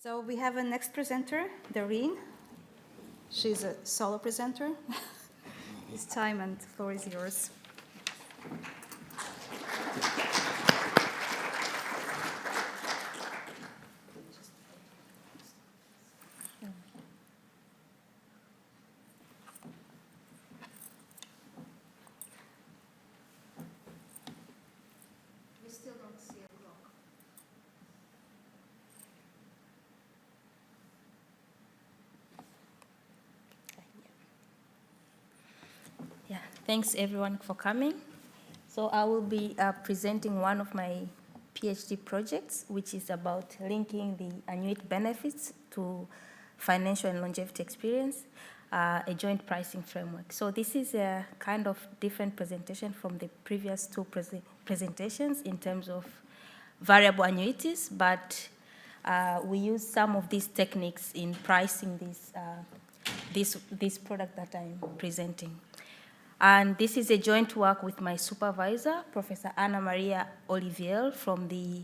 So we have a next presenter, Doreen. She's a solo presenter. It's time and the floor is yours. We still don't see a clock. Yeah, thanks everyone for coming. So I will be presenting one of my PhD projects, which is about linking the annuity benefits to financial and longevity experience, a joint pricing framework. So this is a kind of different presentation from the previous two presentations in terms of variable annuities, but we use some of these techniques in pricing this product that I'm presenting. And this is a joint work with my supervisor, Professor Anna Maria Olivier from the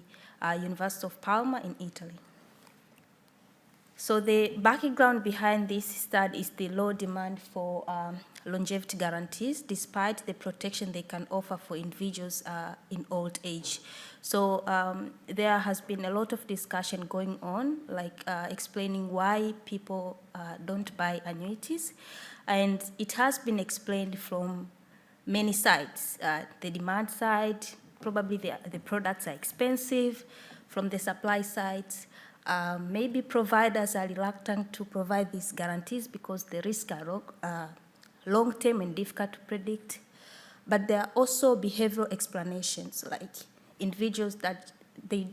University of Parma in Italy. So the background behind this study is the low demand for longevity guarantees, despite the protection they can offer for individuals in old age. So there has been a lot of discussion going on, like explaining why people don't buy annuities. And it has been explained from many sides. The demand side, probably the products are expensive. From the supply side, maybe providers are reluctant to provide these guarantees because the risks are long-term and difficult to predict. But there are also behavioral explanations, like individuals that they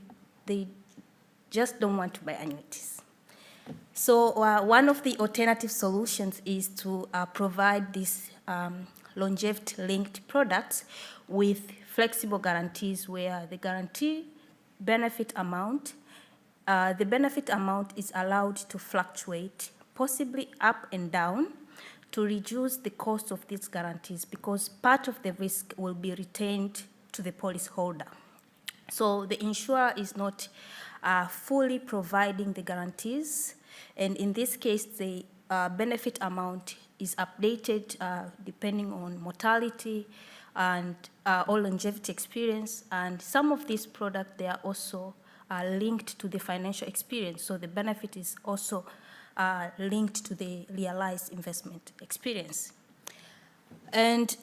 just don't want to buy annuities. So one of the alternative solutions is to provide these longevity-linked products with flexible guarantees where the guarantee benefit amount, the benefit amount is allowed to fluctuate, possibly up and down, to reduce the cost of these guarantees because part of the risk will be retained to the policyholder. So the insurer is not fully providing the guarantees, and in this case, the benefit amount is updated depending on mortality and or longevity experience, and some of these products, they are also linked to the financial experience, so the benefit is also linked to the realized investment experience. And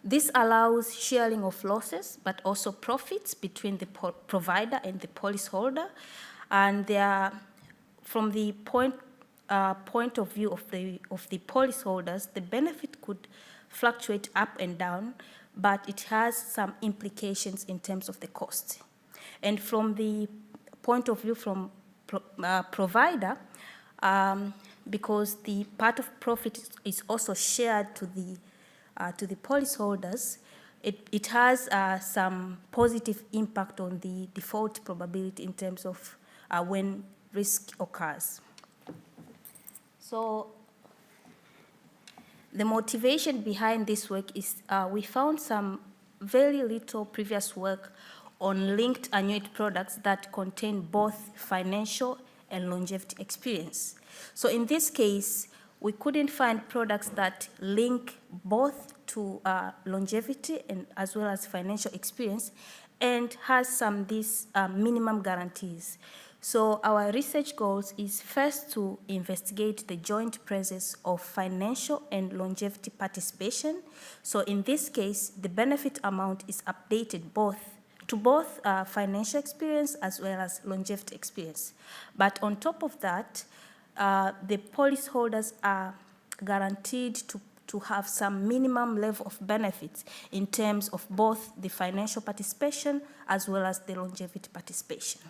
this allows sharing of losses, but also profits between the provider and the policyholder. And they are, from the point of view of the policyholders, the benefit could fluctuate up and down, but it has some implications in terms of the cost. And from the point of view from provider, because the part of profit is also shared to the policyholders, it has some positive impact on the default probability in terms of when risk occurs. So the motivation behind this work is we found some very little previous work on linked annuity products that contain both financial and longevity experience. So in this case, we couldn't find products that link both to longevity and as well as financial experience and has some these minimum guarantees. So our research goals is first to investigate the joint presence of financial and longevity participation. So in this case, the benefit amount is updated to both financial experience as well as longevity experience. But on top of that, the policyholders are guaranteed to have some minimum level of benefits in terms of both the financial participation as well as the longevity participation.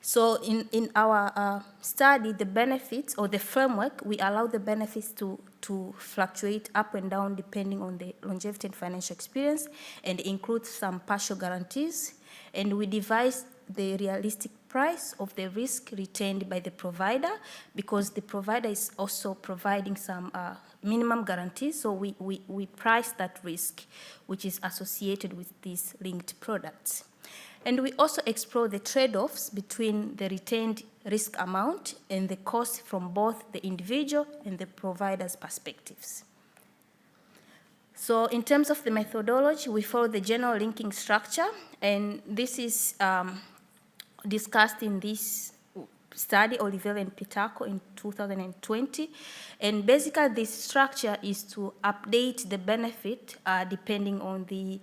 So in our study, the benefits or the framework, we allow the benefits to fluctuate up and down depending on the longevity and financial experience and include some partial guarantees. And we devised the realistic price of the risk retained by the provider because the provider is also providing some minimum guarantees. So we price that risk which is associated with these linked products. And we also explore the trade-offs between the retained risk amount and the cost from both the individual and the provider's perspectives. So in terms of the methodology, we follow the general linking structure, and this is discussed in this study, Oliveira and Pitaco in 2020. And basically this structure is to update the benefit depending on the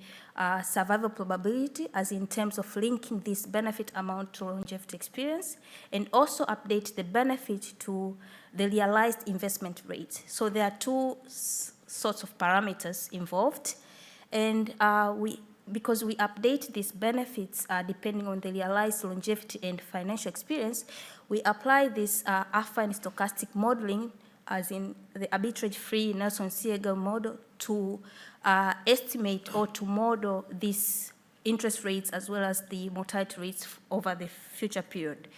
survival probability, as in terms of linking this benefit amount to longevity experience, and also update the benefit to the realized investment rate. So there are two sorts of parameters involved, and because we update these benefits depending on the realized longevity and financial experience, we apply this affine stochastic modeling, as in the Arbitrage Free Nelson Siegel model, to estimate or to model these interest rates as well as the mortality rates over the future period.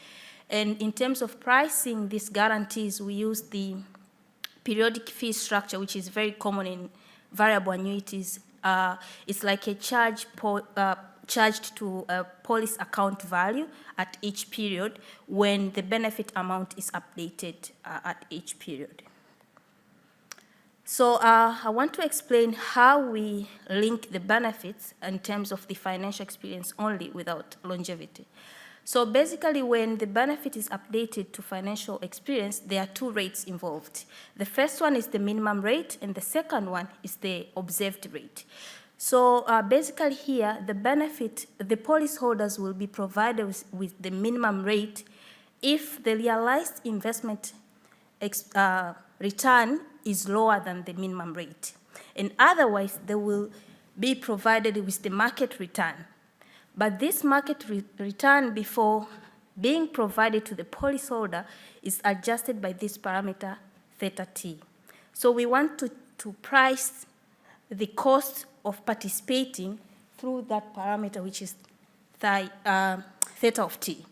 And in terms of pricing these guarantees, we use the periodic fee structure, which is very common in variable annuities. It's like a charge charged to a policy account value at each period when the benefit amount is updated at each period. So I want to explain how we link the benefits in terms of the financial experience only without longevity. So basically, when the benefit is updated to financial experience, there are two rates involved. The first one is the minimum rate, and the second one is the observed rate. So basically here, the benefit, the policyholders will be provided with the minimum rate if the realized investment return is lower than the minimum rate. And otherwise, they will be provided with the market return. But this market return, before being provided to the policyholder, is adjusted by this parameter theta t. So we want to price the cost of participating through that parameter, which is theta of t.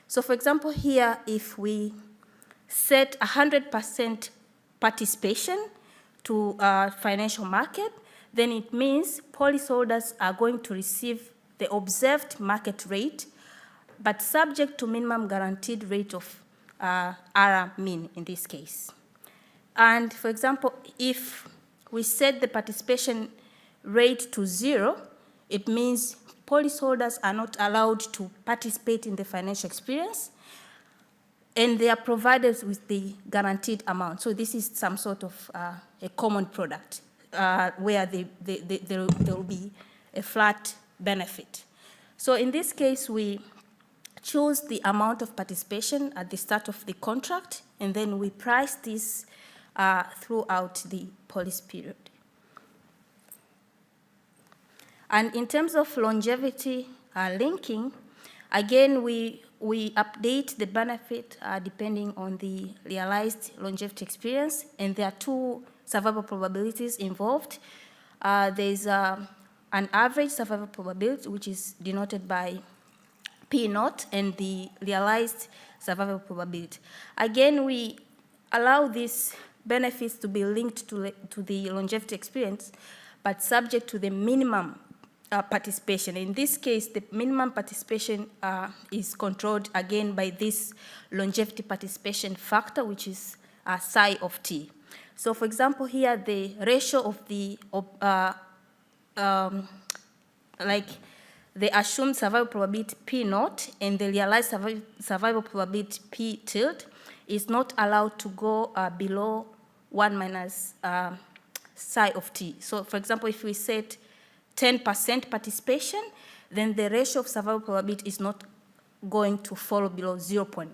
So for example, here, if we set 100% participation to financial market, then it means policyholders are going to receive the observed market rate, but subject to minimum guaranteed rate of R mean in this case. And for example, if we set the participation rate to 0, it means policyholders are not allowed to participate in the financial experience, and they are provided with the guaranteed amount. So this is some sort of a common product where there will be a flat benefit. So in this case, we choose the amount of participation at the start of the contract, and then we price this throughout the policy period. And in terms of longevity linking, again, we update the benefit depending on the realized longevity experience, and there are two survival probabilities involved. There's an average survival probability, which is denoted by P naught, and the realized survival probability. Again, we allow these benefits to be linked to the longevity experience, but subject to the minimum participation. In this case, the minimum participation is controlled again by this longevity participation factor, which is psi of t. So for example, here the ratio of the like the assumed survival probability P naught and the realized survival probability P tilde is not allowed to go below 1 minus psi of t. So for example, if we set 10% participation, then the ratio of survival probability is not going to fall below 0.9.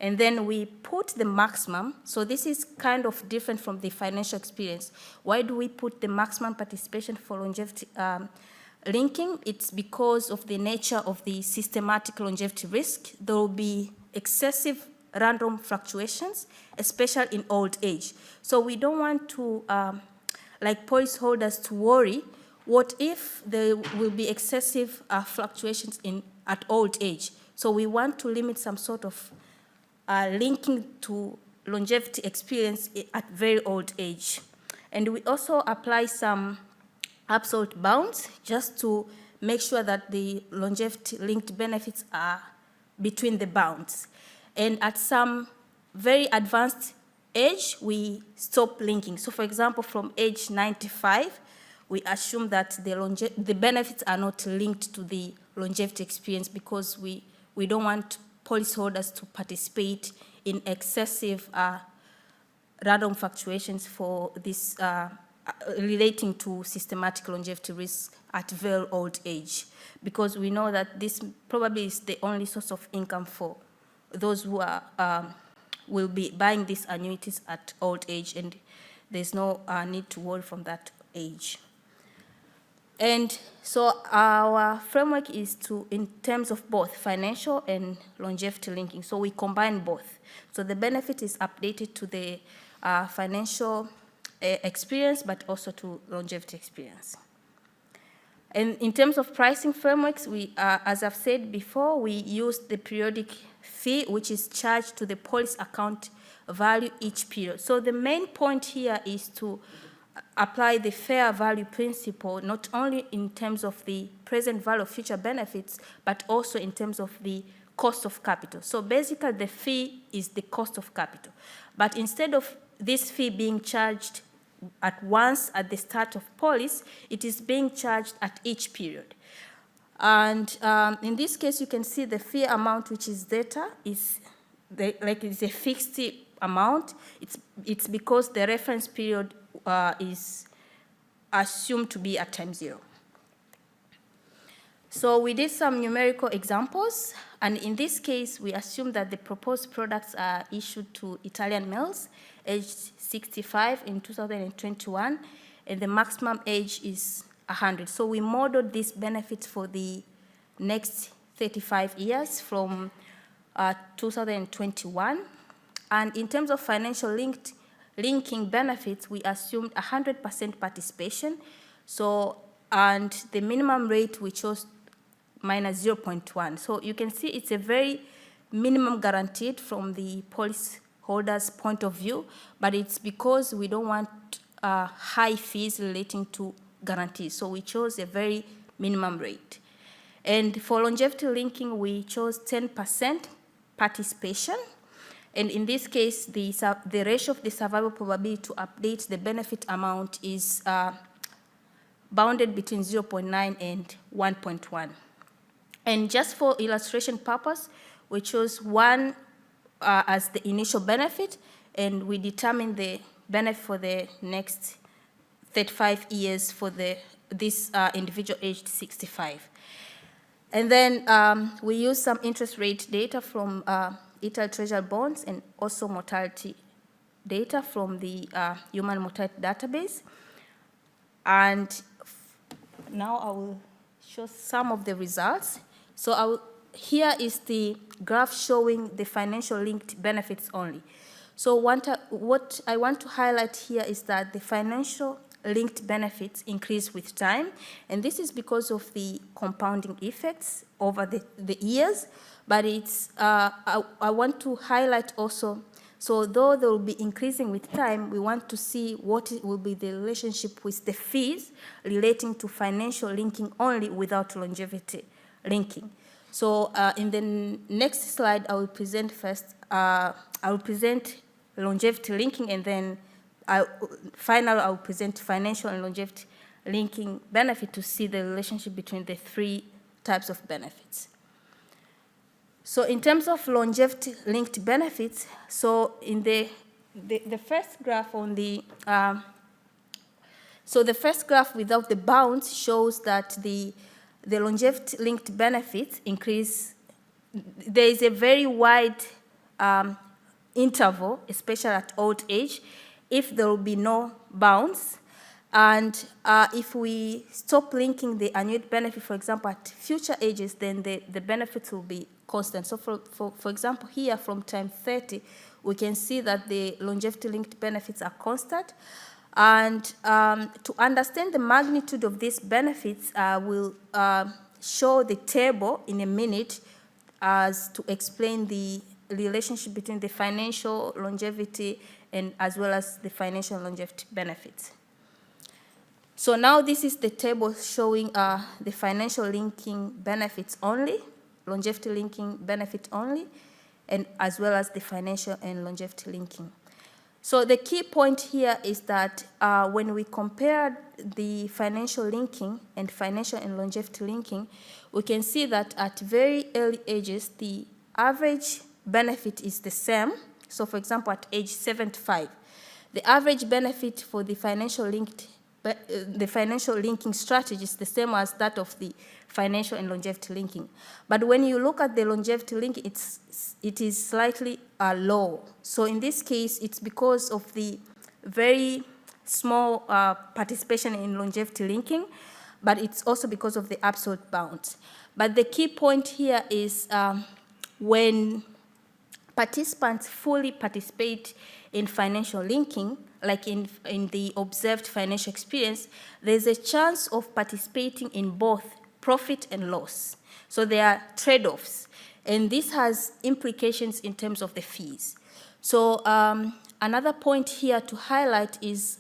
And then we put the maximum. So this is kind of different from the financial experience. Why do we put the maximum participation for longevity linking? It's because of the nature of the systematic longevity risk. There will be excessive random fluctuations, especially in old age. So we don't want to, like policyholders, to worry, what if there will be excessive fluctuations at old age? So we want to limit some sort of linking to longevity experience at very old age. And we also apply some absolute bounds just to make sure that the longevity-linked benefits are between the bounds. And at some very advanced age, we stop linking. So for example, from age 95, we assume that the benefits are not linked to the longevity experience because we don't want policyholders to participate in excessive random fluctuations for this relating to systematic longevity risk at very old age, because we know that this probably is the only source of income for those who are will be buying these annuities at old age, and there's no need to worry from that age. And so our framework is in terms of both financial and longevity linking. So we combine both. So the benefit is updated to the financial experience, but also to longevity experience. And in terms of pricing frameworks, as I've said before, we use the periodic fee, which is charged to the policy account value each period. So the main point here is to apply the fair value principle, not only in terms of the present value of future benefits, but also in terms of the cost of capital. So basically, the fee is the cost of capital. But instead of this fee being charged at once at the start of policy, it is being charged at each period. And in this case, you can see the fee amount, which is theta, it's a fixed amount. It's because the reference period is assumed to be at time 0. So we did some numerical examples, and in this case, we assume that the proposed products are issued to Italian males aged 65 in 2021, and the maximum age is 100. So we modeled these benefits for the next 35 years from 2021. And in terms of financial linking benefits, we assumed 100% participation. So, and the minimum rate we chose minus 0.1. So you can see it's a very minimum guaranteed from the policyholder's point of view, but it's because we don't want high fees relating to guarantees. So we chose a very minimum rate. And for longevity linking, we chose 10% participation. And in this case, the ratio of the survival probability to update the benefit amount is bounded between 0.9 and 1.1. And just for illustration purpose, we chose 1 as the initial benefit, and we determined the benefit for the next 35 years for this individual aged 65. And then we use some interest rate data from Italy Treasury bonds and also mortality data from the human mortality database. And now I will show some of the results. So here is the graph showing the financial linked benefits only. So what I want to highlight here is that the financial linked benefits increase with time, and this is because of the compounding effects over the years. But it's I want to highlight also, so though they will be increasing with time, we want to see what will be the relationship with the fees relating to financial linking only without longevity linking. So in the next slide, I will present first, I will present longevity linking, and then finally I will present financial and longevity linking benefit to see the relationship between the 3 types of benefits. So in terms of longevity linked benefits, so in the first graph on the, so the first graph without the bounds shows that the longevity linked benefits increase. There is a very wide interval, especially at old age, if there will be no bounds. And if we stop linking the annuity benefit, for example, at future ages, then the benefits will be constant. So for example, here from time 30, we can see that the longevity linked benefits are constant. And to understand the magnitude of these benefits, we'll show the table in a minute as to explain the relationship between the financial longevity and as well as the financial longevity benefits. So now this is the table showing the financial linking benefits only, longevity linking benefit only, and as well as the financial and longevity linking. So the key point here is that when we compare the financial linking and financial and longevity linking, we can see that at very early ages, the average benefit is the same. So for example, at age 75, the average benefit for the financial linking strategy is the same as that of the financial and longevity linking. But when you look at the longevity linking, it is slightly low. So in this case, it's because of the very small participation in longevity linking, but it's also because of the absolute bounds. But the key point here is when participants fully participate in financial linking, like in the observed financial experience, there's a chance of participating in both profit and loss. So there are trade-offs, and this has implications in terms of the fees. So another point here to highlight is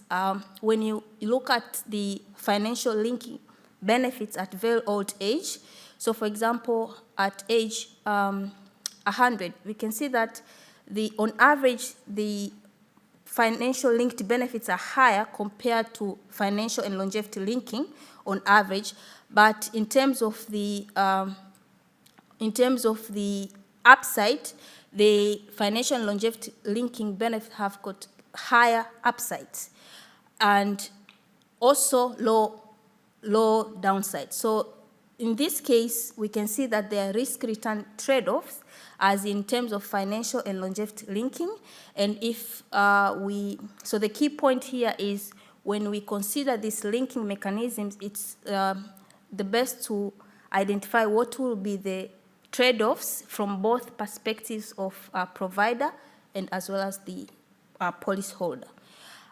when you look at the financial linking benefits at very old age. So for example, at age 100, we can see that on average, the financial linked benefits are higher compared to financial and longevity linking on average, but in terms of the upside, the financial and longevity linking benefits have got higher upsides and also low downside. So in this case, we can see that there are risk-return trade-offs as in terms of financial and longevity linking. And so the key point here is when we consider these linking mechanisms, it's the best to identify what will be the trade-offs from both perspectives of provider and as well as the policyholder.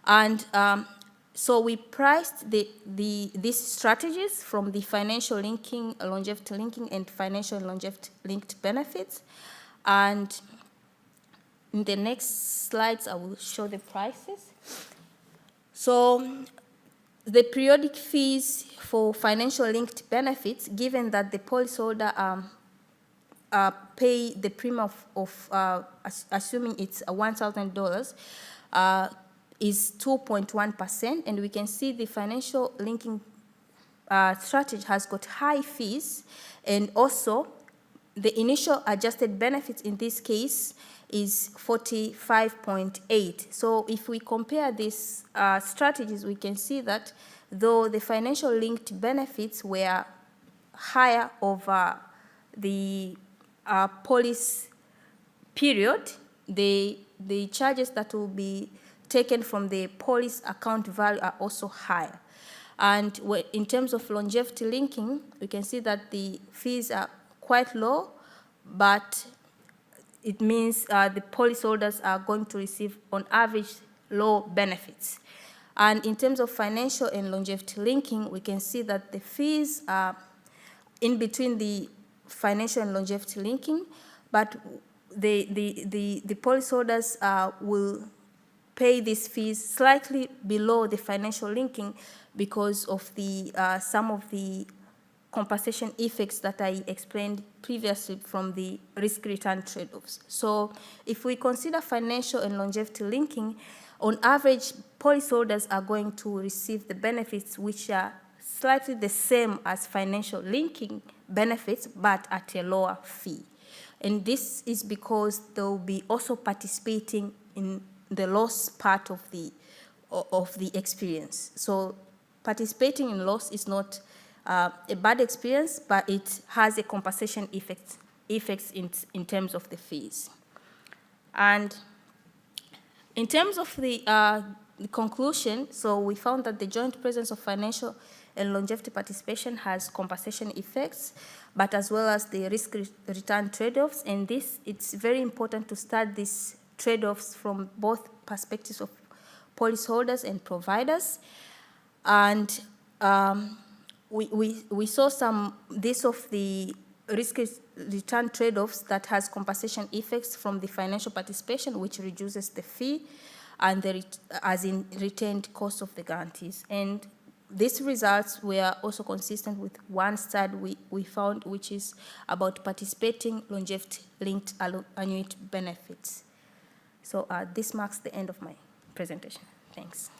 And so we priced these strategies from the financial linking, longevity linking, and financial and longevity linked benefits. And in the next slides, I will show the prices. So the periodic fees for financial linked benefits, given that the policyholder pay the premium of assuming it's $1,000, is 2.1%, and we can see the financial linking strategy has got high fees, and also the initial adjusted benefits in this case is 45.8. So if we compare these strategies, we can see that though the financial linked benefits were higher over the policy period, the charges that will be taken from the policy account value are also higher. And in terms of longevity linking, we can see that the fees are quite low, but it means the policyholders are going to receive, on average, low benefits. And in terms of financial and longevity linking, we can see that the fees are in between the financial and longevity linking, but the policyholders will pay these fees slightly below the financial linking because of the some of the compensation effects that I explained previously from the risk-return trade-offs. So if we consider financial and longevity linking, on average, policyholders are going to receive the benefits which are slightly the same as financial linking benefits, but at a lower fee. And this is because they'll be also participating in the loss part of the experience. So participating in loss is not a bad experience, but it has a compensation effects in terms of the fees. And in terms of the conclusion, so we found that the joint presence of financial and longevity participation has compensation effects, but as well as the risk-return trade-offs. And it's very important to start these trade-offs from both perspectives of policyholders and providers. And we saw this of the risk-return trade-offs that has compensation effects from the financial participation, which reduces the fee, and as in retained cost of the guarantees. And these results were also consistent with one study we found, which is about participating longevity-linked annuity benefits. So this marks the end of my presentation. Thanks.